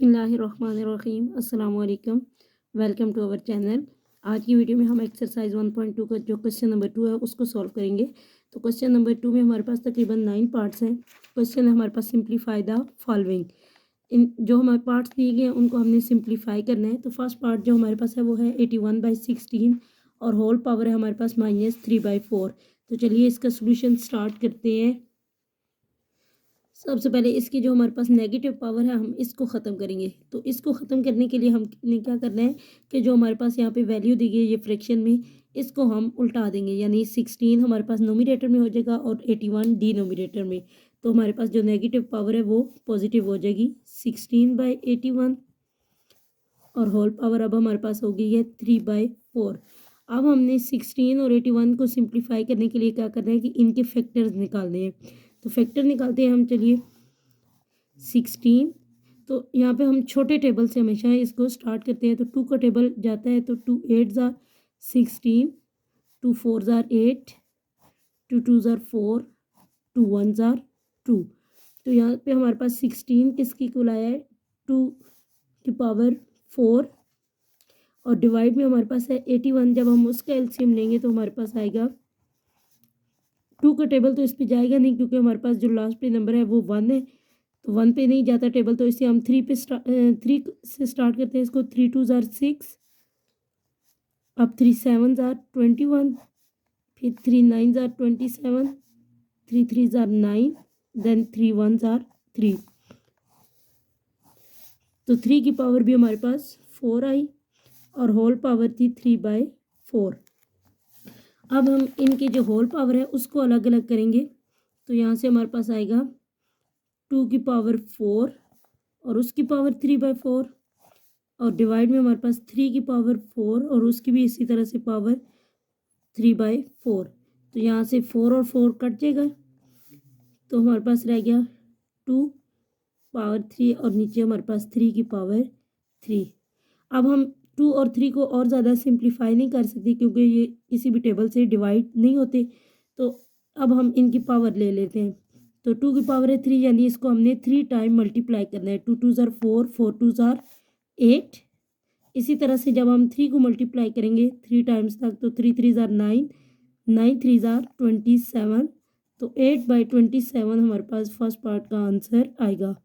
बिस्मिल्लाहिर्रहमानिर्रहीम अस्सलाम वालेकुम। Welcome to our channel. आज की वीडियो में हम एक्सरसाइज 1.2 का जो क्वेश्चन नंबर 2 है उसको सॉल्व करेंगे। तो क्वेश्चन नंबर 2 में हमारे पास तकरीबन 9 पार्ट्स हैं। क्वेश्चन है हमारे पास सिंप्लीफाई द फॉलोइंग। इन जो हमारे पार्ट्स दिए गए हैं उनको हमने सिंप्लीफाई करना है। तो फर्स्ट पार्ट जो हमारे पास है वो है 81/16 और होल पावर है हमारे पास -3/4। तो चलिए इसका सोल्यूशन स्टार्ट करते हैं। सबसे पहले इसकी जो हमारे पास नेगेटिव पावर है हम इसको ख़त्म करेंगे। तो इसको ख़त्म करने के लिए हमने क्या करना है कि जो हमारे पास यहाँ पे वैल्यू दी गई है ये फ्रैक्शन में, इसको हम उल्टा देंगे, यानी 16 हमारे पास नोमिनेटर में हो जाएगा और 81 डिनोमिनेटर में। तो हमारे पास जो नेगेटिव पावर है वो पॉजिटिव हो जाएगी 16/81 और होल पावर अब हमारे पास हो गई है 3/4। अब हमने 16 और 81 को सिंप्लीफाई करने के लिए क्या करना है कि इनके फैक्टर्स निकालने हैं। तो फैक्टर निकालते हैं हम। चलिए 16, तो यहाँ पे हम छोटे टेबल से हमेशा इसको स्टार्ट करते हैं। तो 2 का टेबल जाता है तो 2 8 ज़ार 16, 2 4 ज़ार 8, 2 2 ज़ार 4, 2 1 ज़ार 2। तो यहाँ पे हमारे पास 16 किसकी कुल आया है 2 की पावर 4 और डिवाइड में हमारे पास है 81। जब हम उसका एलसीएम लेंगे तो हमारे पास आएगा 2 का टेबल तो इस पे जाएगा नहीं क्योंकि हमारे पास जो लास्ट पे नंबर है वो 1 है, तो 1 पे नहीं जाता टेबल। तो इसे हम 3 से स्टार्ट करते हैं इसको। 3 2 ज़ार 6, अब 3 7 ज़ार 21, फिर 3 9 ज़ार 27, 3 3 ज़ार 9, देन 3 1 ज़ार 3। तो 3 की पावर भी हमारे पास 4 आई और होल पावर थी 3/4। अब हम इनके जो होल पावर है उसको अलग अलग करेंगे। तो यहाँ से हमारे पास आएगा 2 की पावर 4 और उसकी पावर 3/4 और डिवाइड में हमारे पास 3 की पावर 4 और उसकी भी इसी तरह से पावर 3/4। तो यहाँ से 4 और 4 कट जाएगा तो हमारे पास रह गया 2 पावर 3 और नीचे हमारे पास 3 की पावर 3। अब हम 2 और 3 को और ज़्यादा सिंप्लीफाई नहीं कर सकते क्योंकि ये किसी भी टेबल से डिवाइड नहीं होते। तो अब हम इनकी पावर ले लेते हैं। तो 2 की पावर है 3, यानी इसको हमने 3 टाइम मल्टीप्लाई करना है। 2 2 ज़ार 4, 4 2 ज़ार 8। इसी तरह से जब हम 3 को मल्टीप्लाई करेंगे 3 टाइम्स तक तो 3 3 ज़ार 9, 9 3 ज़ार 27। तो 8/27 हमारे पास फर्स्ट पार्ट का आंसर आएगा।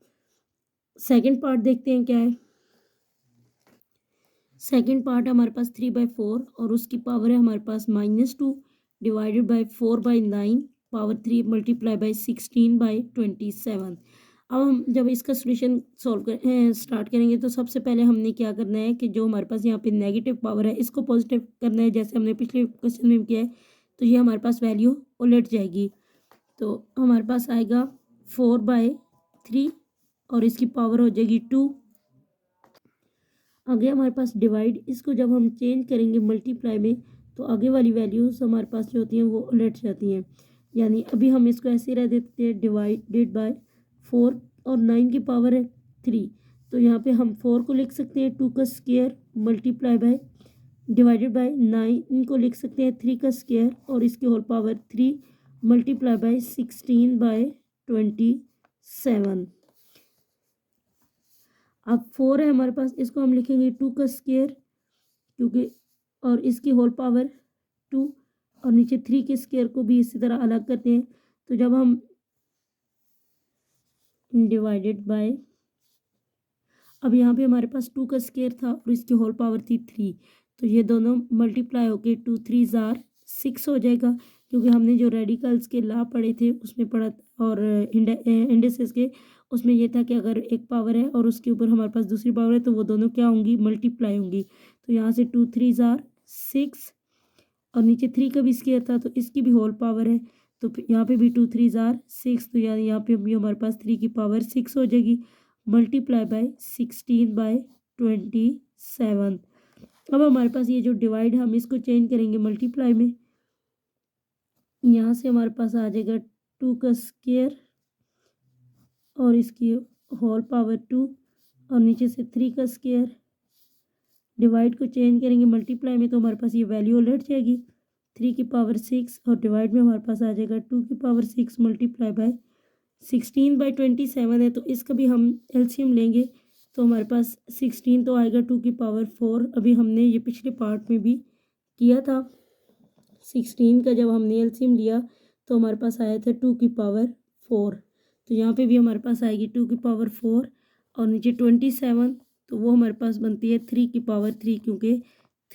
सेकंड पार्ट देखते हैं क्या है। सेकंड पार्ट हमारे पास 3/4 और उसकी पावर है हमारे पास -2 divided by 4/9 power 3 multiply by 16/27। अब हम जब इसका सोल्यूशन स्टार्ट करेंगे तो सबसे पहले हमने क्या करना है कि जो हमारे पास यहाँ पे नेगेटिव पावर है इसको पॉजिटिव करना है, जैसे हमने पिछले क्वेश्चन में किया है। तो ये हमारे पास वैल्यू उलट जाएगी। तो हमारे पास आएगा 4/3 और इसकी पावर हो जाएगी 2। आगे हमारे पास डिवाइड, इसको जब हम चेंज करेंगे मल्टीप्लाई में तो आगे वाली वैल्यूज हमारे पास जो होती हैं वो उलट जाती हैं। यानी अभी हम इसको ऐसे रह देते हैं डिवाइडेड बाय 4 और 9 की पावर है 3। तो यहाँ पे हम 4 को लिख सकते हैं 2 का square multiply by divided by 9 को लिख सकते हैं 3 का स्क्वायर और इसकी होल पावर 3 मल्टीप्लाई बाय 16/27। अब 4 है हमारे पास, इसको हम लिखेंगे 2 का स्क्वायर क्योंकि और इसकी होल पावर 2 और नीचे 3 के स्क्वायर को भी इसी तरह अलग करते हैं। तो जब हम डिवाइडेड बाय, अब यहाँ पे हमारे पास 2 का स्क्वायर था और इसकी होल पावर थी 3। तो ये दोनों मल्टीप्लाई होके 2 3 ज़ार 6 हो जाएगा क्योंकि हमने जो रेडिकल्स के लॉ पढ़े थे उसमें पढ़ा और इंडिसेस के उसमें ये था कि अगर एक पावर है और उसके ऊपर हमारे पास दूसरी पावर है तो वो दोनों क्या होंगी, मल्टीप्लाई होंगी। तो यहाँ से 2 3 ज़ार 6 और नीचे 3 का भी स्क्वायर था तो इसकी भी होल पावर है। तो यहाँ पे भी 2 3 ज़ार 6, तो यानी यहाँ पे भी हमारे पास 3 की पावर 6 हो जाएगी मल्टीप्लाई बाय 16/27। अब हमारे पास ये जो डिवाइड हम इसको चेंज करेंगे मल्टीप्लाई में। यहाँ से हमारे पास आ जाएगा 2 का स्क्वायर और इसकी होल पावर 2 और नीचे से 3 का स्क्वायर। डिवाइड को चेंज करेंगे मल्टीप्लाई में तो हमारे पास ये वैल्यू उलट जाएगी 3 की पावर 6 और डिवाइड में हमारे पास आ जाएगा 2 की पावर 6 मल्टीप्लाई बाय 16/27 है। तो इसका भी हम एलसीएम लेंगे तो हमारे पास 16 तो आएगा 2 की पावर 4। अभी हमने ये पिछले पार्ट में भी किया था। 16 का जब हमने एलसीएम लिया तो हमारे पास आया था 2 की पावर 4। तो यहाँ पे भी हमारे पास आएगी 2 की पावर 4 और नीचे 27, तो वो हमारे पास बनती है 3 की पावर 3, क्योंकि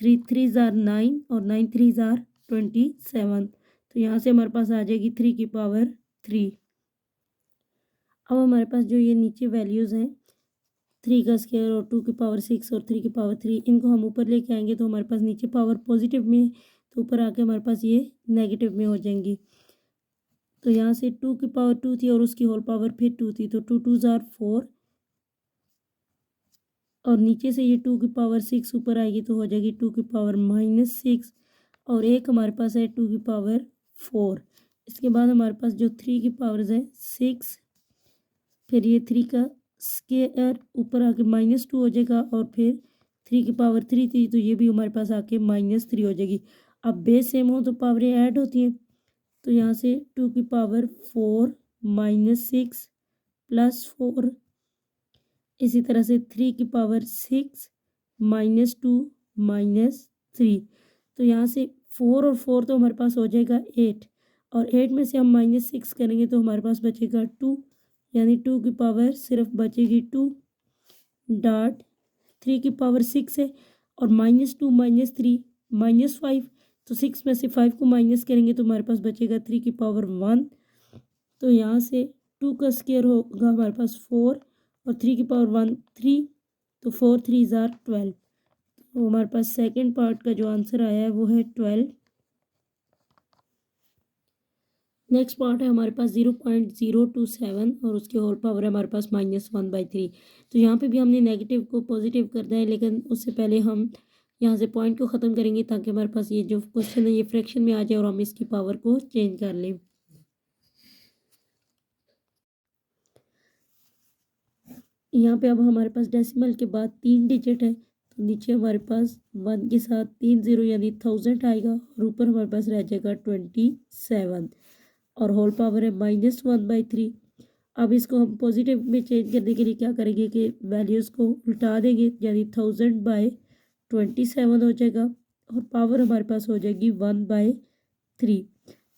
3 3 ज़ार 9 और 9 3 ज़ार 27। तो यहाँ से हमारे पास आ जाएगी 3 की पावर 3। अब हमारे पास जो ये नीचे वैल्यूज़ हैं 3 का स्क्वायर और 2 की पावर 6 और 3 की पावर 3, इनको हम ऊपर लेके आएंगे तो हमारे पास नीचे पावर पॉजिटिव में है, तो ऊपर आके हमारे पास ये नेगेटिव में हो जाएंगी। तो यहाँ से 2 की पावर 2 थी और उसकी होल पावर फिर 2 थी, तो 2 2 ज़ार 4 और नीचे से ये 2 की पावर 6 ऊपर आएगी तो हो जाएगी 2 की पावर -6 और एक हमारे पास है 2 की पावर 4। इसके बाद हमारे पास जो 3 की पावर्स है 6, फिर ये 3 का स्क्वायर ऊपर आके -2 हो जाएगा और फिर 3 की पावर 3 थी तो ये भी हमारे पास आके -3 हो जाएगी। अब बेस सेम हो तो पावरें ऐड होती हैं, तो यहाँ से 2 की पावर 4 -6 +4, इसी तरह से 3 की पावर 6 -2 -3। तो यहाँ से 4 और 4 तो हमारे पास हो जाएगा 8 और 8 में से हम -6 करेंगे तो हमारे पास बचेगा 2, यानी 2 की पावर सिर्फ बचेगी 2 डॉट 3 की पावर 6 है और -2 -3 -5, तो 6 में से 5 को माइनस करेंगे तो हमारे पास बचेगा 3 की पावर 1। तो यहाँ से 2 का स्क्वायर होगा हमारे पास 4 और 3 की पावर 1 3, तो 4 3 ज़ार 12। तो हमारे पास सेकंड पार्ट का जो आंसर आया है वो है 12। नेक्स्ट पार्ट है हमारे पास 0.027 और उसकी होल पावर है हमारे पास -1/3। तो यहाँ पे भी हमने नेगेटिव को पॉजिटिव करना है, लेकिन उससे पहले हम यहाँ से पॉइंट को ख़त्म करेंगे ताकि हमारे पास ये जो क्वेश्चन है ये फ्रैक्शन में आ जाए और हम इसकी पावर को चेंज कर लें। यहाँ पे अब हमारे पास डेसिमल के बाद 3 डिजिट है, तो नीचे हमारे पास 1 के साथ 3 0 यानी 1000 आएगा और ऊपर हमारे पास रह जाएगा 27 और होल पावर है -1/3। अब इसको हम पॉजिटिव में चेंज करने के लिए क्या करेंगे कि वैल्यूज़ को उल्टा देंगे, यानी 1000/27 हो जाएगा और पावर हमारे पास हो जाएगी 1/3।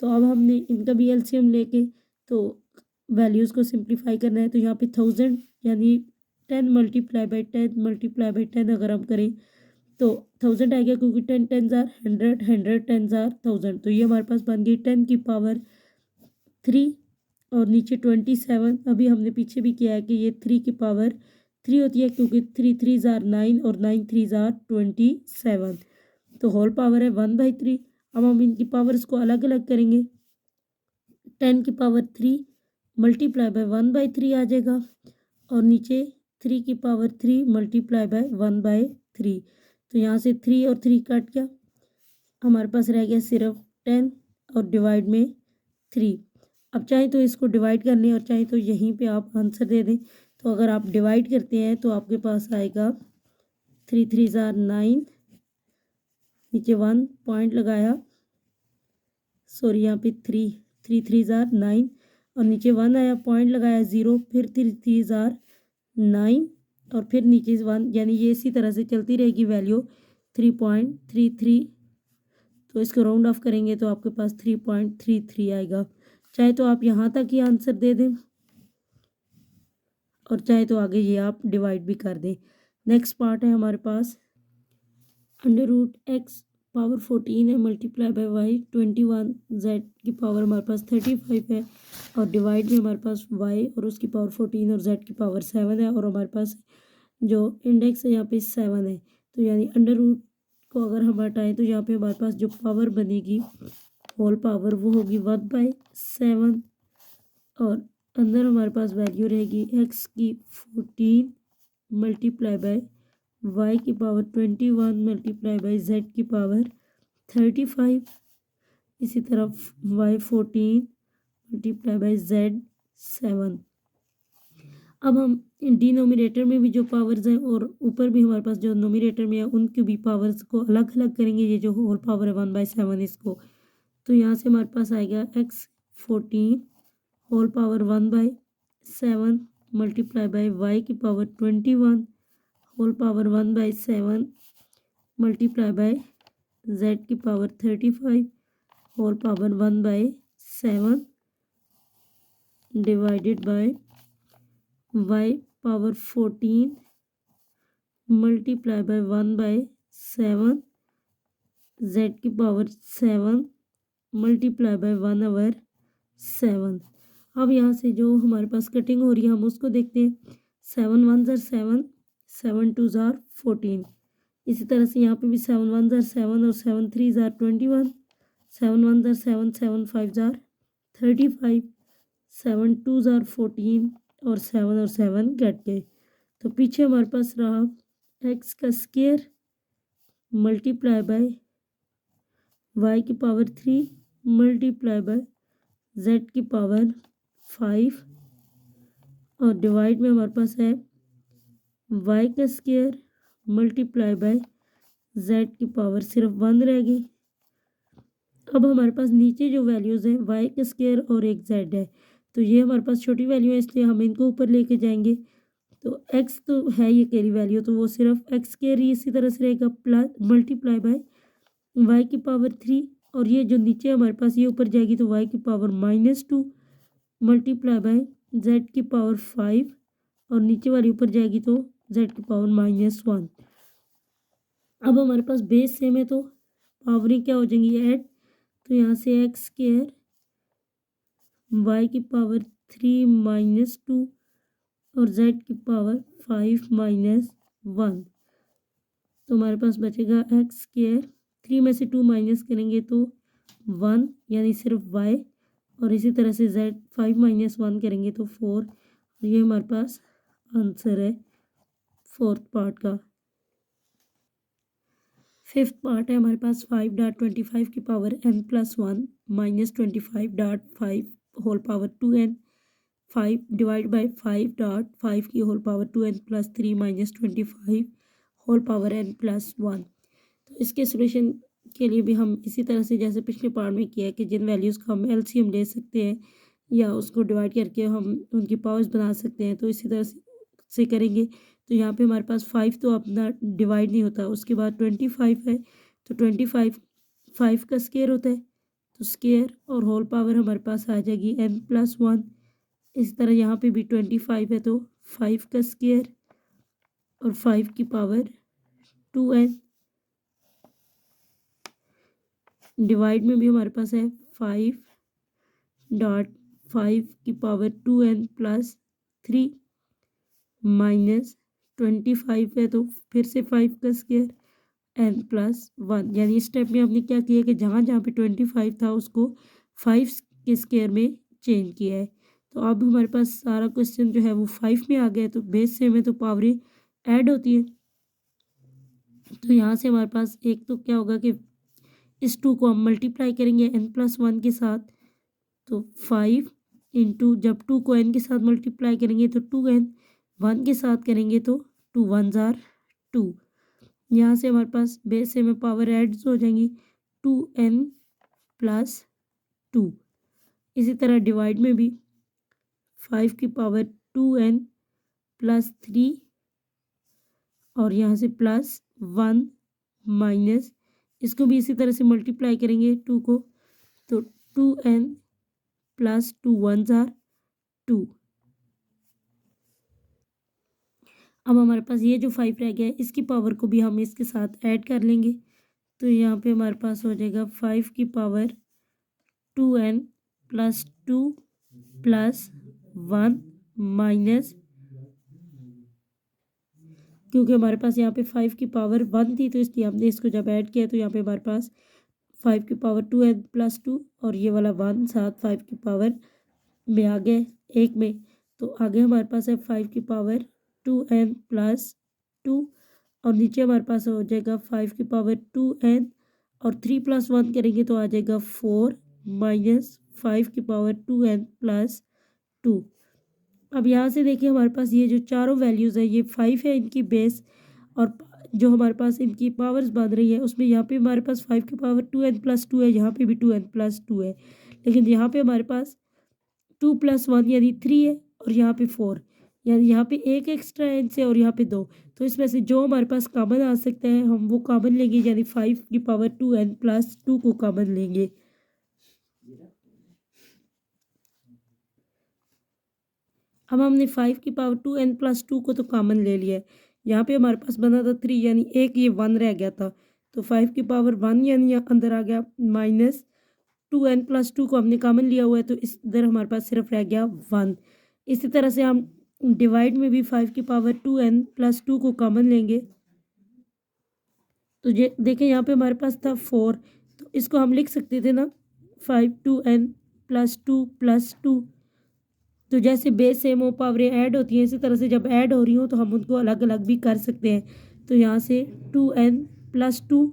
तो अब हमने इनका भी एलसीएम लेके तो वैल्यूज़ को सिंप्लीफाई करना है, तो यहाँ पे 1000 यानी 10 × 10 × 10 अगर हम करें तो 1000 आएगा, क्योंकि 10 10 ज़ार 100 100 10 ज़ार 1000, तो ये हमारे पास बन गई 10 की पावर 3 और नीचे 27। अभी हमने पीछे भी किया है कि ये 3 की पावर 3 होती है, क्योंकि 3 3 ज़ार 9 और 9 3 ज़ार 27, तो होल पावर है 1/3। अब हम इनकी पावर्स को अलग अलग करेंगे, 10 की पावर 3 मल्टीप्लाई बाय 1/3 आ जाएगा और नीचे 3 की पावर 3 मल्टीप्लाई बाय 1/3। तो यहाँ से 3 और 3 कट गया, हमारे पास रह गया सिर्फ 10 और डिवाइड में 3। अब चाहे तो इसको डिवाइड कर लें और चाहे तो यहीं पे आप आंसर दे दें। तो अगर आप डिवाइड करते हैं तो आपके पास आएगा 3 3 ज़ार 9, नीचे 1 पॉइंट लगाया, सॉरी यहाँ पे 3 3 3 ज़ार 9 और नीचे 1 आया, पॉइंट लगाया 0, फिर 3 3 ज़ार 9 और फिर नीचे 1, यानी ये इसी तरह से चलती रहेगी वैल्यू 3.33। तो इसको राउंड ऑफ करेंगे तो आपके पास 3.33 आएगा। चाहे तो आप यहाँ तक ही आंसर दे दें और चाहे तो आगे ये आप डिवाइड भी कर दें। नेक्स्ट पार्ट है हमारे पास √x पावर 14 है मल्टीप्लाई बाय y 21, z की पावर हमारे पास 35 है और डिवाइड में हमारे पास y और उसकी पावर 14 और z की पावर 7 है और हमारे पास जो इंडेक्स है यहाँ पे 7 है। तो यानी √ को अगर हम हटाएं तो यहाँ पे हमारे पास जो पावर बनेगी होल पावर वो होगी 1/7 और अंदर हमारे पास वैल्यू रहेगी x की 14 मल्टीप्लाई बाय y की पावर 21 मल्टीप्लाई बाय z की पावर 35, इसी तरफ y 14 मल्टीप्लाई बाय z 7। अब हम डिनोमिनेटर में भी जो पावर्स हैं और ऊपर भी हमारे पास जो नोमिनेटर में है उनकी भी पावर्स को अलग अलग करेंगे। ये जो होल पावर है 1/7 इसको, तो यहाँ से हमारे पास आएगा x 14 whole power 1/7 multiply by y की power 21 whole power 1/7 multiply by z की power 35 whole power 1/7 divided by y power 14 multiply by 1/7 z की पावर 7 मल्टीप्लाई बाय 1/7। अब यहाँ से जो हमारे पास कटिंग हो रही है हम उसको देखते हैं। 7 1 ज़ार 7, 7 2 ज़ार 14। इसी तरह से यहाँ पे भी 7 1 ज़ार 7 और 7 3 ज़ार 21, 7 1 ज़ार 7, 7 5 ज़ार 35, 7 2 ज़ार 14 और 7 कट गए। तो पीछे हमारे पास रहा एक्स का स्क्वायर मल्टीप्लाई बाय y की पावर 3 मल्टीप्लाई बाय z की पावर 5 और डिवाइड में हमारे पास है y का स्क्वायर मल्टीप्लाई बाय z की पावर सिर्फ 1 रह गई। अब हमारे पास नीचे जो वैल्यूज़ हैं y का स्क्वायर और एक z है, तो ये हमारे पास छोटी वैल्यू है इसलिए हम इनको ऊपर लेके जाएंगे। तो x तो है ये कैरी वैल्यू, तो वो सिर्फ x स्क्वायर ही इसी तरह से रहेगा प्लस मल्टीप्लाई बाय y की पावर 3 और ये जो नीचे हमारे पास ये ऊपर जाएगी तो y की पावर -2 मल्टीप्लाई बाय z की पावर 5 और नीचे वाली ऊपर जाएगी तो z की पावर -1। अब हमारे पास बेस सेम है तो पावरें क्या हो जाएंगी ऐड, तो यहाँ से एक्स स्क्वायर y की पावर 3 -2 और z की पावर 5 -1। तो हमारे पास बचेगा एक्स स्क्वायर, 3 में से 2 माइनस करेंगे तो 1 यानी सिर्फ y और इसी तरह से z 5 - 1 करेंगे तो 4 और ये हमारे पास आंसर है फोर्थ पार्ट का। फिफ्थ पार्ट है हमारे पास 5.25 की power n+1 -25.5 whole power 2n 5 divide by 5.5 की whole power 2n+3 -25 whole power n+1। तो इसके सोल्यूशन के लिए भी हम इसी तरह से जैसे पिछले पार्ट में किया है कि जिन वैल्यूज़ का हम एलसीएम ले सकते हैं या उसको डिवाइड करके हम उनकी पावर्स बना सकते हैं, तो इसी तरह से करेंगे। तो यहाँ पे हमारे पास 5 तो अपना डिवाइड नहीं होता, उसके बाद 25 है तो 25 5 का स्क्वायर होता है तो स्क्वायर और होल पावर हमारे पास आ जाएगी n+1। इस तरह यहाँ पे भी 25 है तो 5 का स्क्वायर और 5 की पावर 2n डिवाइड में भी हमारे पास है 5.5 की पावर 2n+3 -25 है तो फिर से 5 का स्क्वायर n+1। यानी इस स्टेप में हमने क्या किया कि जहाँ जहाँ पे 25 था उसको 5 के स्क्वायर में चेंज किया है। तो अब हमारे पास सारा क्वेश्चन जो है वो 5 में आ गया है, तो बेस से में तो पावरें ऐड होती है। तो यहाँ से हमारे पास एक तो क्या होगा कि इस 2 को हम मल्टीप्लाई करेंगे n+1 के साथ, तो 5 इंटू जब 2 को n के साथ मल्टीप्लाई करेंगे तो 2n 1 के साथ करेंगे तो 2 1 ज़ार 2। यहाँ से हमारे पास बेस से में पावर एड्स हो जाएंगी 2n+2। इसी तरह डिवाइड में भी 5 की पावर 2n+3 और यहाँ से +1 माइनस इसको भी इसी तरह से मल्टीप्लाई करेंगे 2 को, तो 2n+2 1 ज़ार 2। अब हमारे पास ये जो 5 रह गया है इसकी पावर को भी हम इसके साथ ऐड कर लेंगे। तो यहाँ पे हमारे पास हो जाएगा 5 की पावर 2n+2 +1 माइनस, क्योंकि हमारे पास यहाँ पे 5 की पावर 1 थी तो इसलिए हमने इसको जब ऐड किया तो यहाँ पे हमारे पास 5 की पावर 2n+2 और ये वाला 1 साथ 5 की पावर में आ गए एक में, तो आगे हमारे पास है 5 की पावर 2n+2 और नीचे हमारे पास हो जाएगा 5 की पावर 2n और 3 + 1 करेंगे तो आ जाएगा 4 माइनस 5 की पावर 2n+2। अब यहाँ से देखिए हमारे पास ये जो चारों वैल्यूज़ है ये 5 है इनकी बेस, और जो हमारे पास इनकी पावर्स बन रही है उसमें यहाँ पे हमारे पास 5 की पावर 2n+2 है, यहाँ पे भी 2n+2 है, लेकिन यहाँ पे हमारे पास 2 + 1 यानी 3 है और यहाँ पे 4 यानी यहाँ पे एक एक्स्ट्रा है इनसे और यहाँ पे 2, तो इसमें से जो हमारे पास कॉमन आ सकता है हम वो कॉमन लेंगे, यानी 5^2n+2 को कॉमन लेंगे। अब हमने 5^2n+2 को तो कॉमन ले लिया है। यहाँ पे हमारे पास बना था 3, यानी एक ये 1 रह गया था, तो 5^1 यानी यहाँ अंदर आ गया -2n+2 को हमने कॉमन लिया हुआ है, तो इस इधर हमारे पास सिर्फ रह गया 1। इसी तरह से हम डिवाइड में भी 5^2n+2 को कॉमन लेंगे, तो ये देखें यहाँ पे हमारे पास था 4, तो इसको हम लिख सकते थे ना 5^2n+2 तो जैसे बेस सेम हो पावरें ऐड होती हैं, इसी तरह से जब ऐड हो रही हो तो हम उनको अलग अलग भी कर सकते हैं। तो यहाँ से 2n+2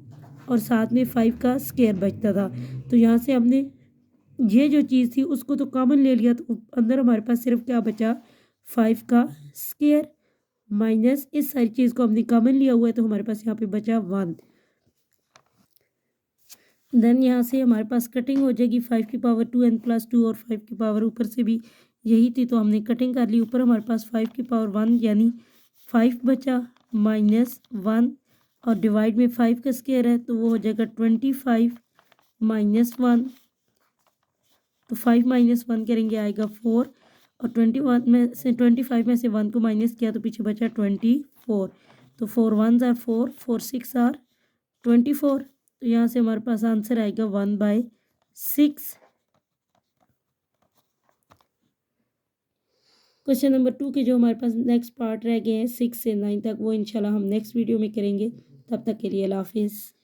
और साथ में 5 का स्क्वायर बचता था, तो यहाँ से हमने ये जो चीज़ थी उसको तो कॉमन ले लिया, तो अंदर हमारे पास सिर्फ क्या बचा 5 का स्क्वायर माइनस इस सारी चीज़ को हमने कॉमन लिया हुआ है, तो हमारे पास यहाँ पे बचा 1। देन यहाँ से हमारे पास कटिंग हो जाएगी 5^2n+2 और 5 की पावर ऊपर से भी यही थी, तो हमने कटिंग कर ली। ऊपर हमारे पास 5^1 यानी 5 बचा -1 और डिवाइड में 5 का स्क्वायर है, तो वो हो जाएगा 25 -1, तो 5 -1 करेंगे आएगा 4 और 21 में से 25 में से 1 को माइनस किया तो पीछे बचा 24, तो 4 1s आर 4, 4 6 आर 24, तो यहाँ से हमारे पास आंसर आएगा 1/6। क्वेश्चन नंबर 2 के जो हमारे पास नेक्स्ट पार्ट रह गए हैं 6 से 9 तक, वो इंशाल्लाह हम नेक्स्ट वीडियो में करेंगे। तब तक के लिए अल्लाह हाफिज़।